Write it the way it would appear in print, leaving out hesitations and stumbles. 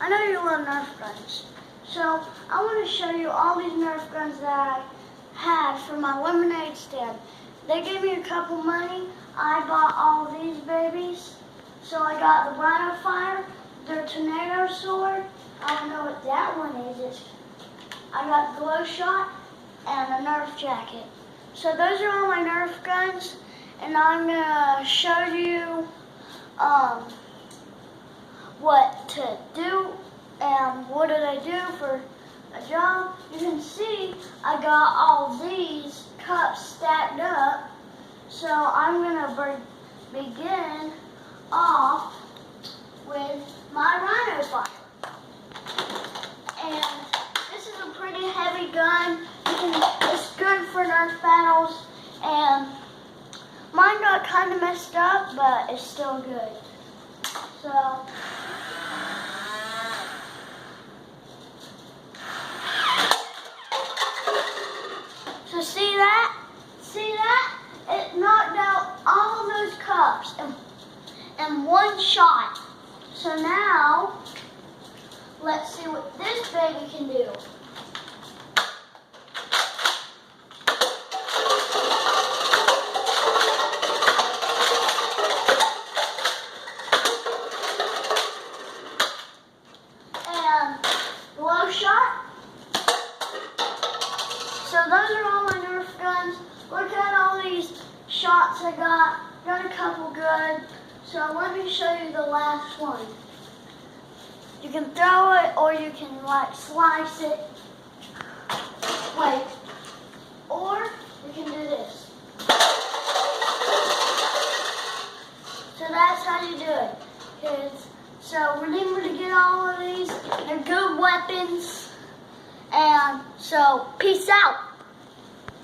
I know you love Nerf guns. So I want to show you all these Nerf guns that I had for my lemonade stand. They gave me a couple money. I bought all these babies. So I got the Rhino Fire, their Tornado Sword. I don't know what that one is. I got Glow Shot and a Nerf jacket. So those are all my Nerf guns, and I'm gonna show you what to do and what did I do for a job. You can see I got all these cups stacked up. So I'm gonna begin off with my Rhino Fire. And this is a pretty heavy gun. It's good for Nerf battles, and mine got kind of messed up, but it's still good. So see that? See that? It knocked out all of those cups in one shot. So now, let's see what this baby can do. And Glow Shot. So those are all my Nerf guns. Look at all these shots I got. Got a couple good. So let me show you the last one. You can throw it or you can like slice it. Wait. Or you can do this. So that's how you do it, kids. So remember to get all of these. They're good weapons. And so peace out.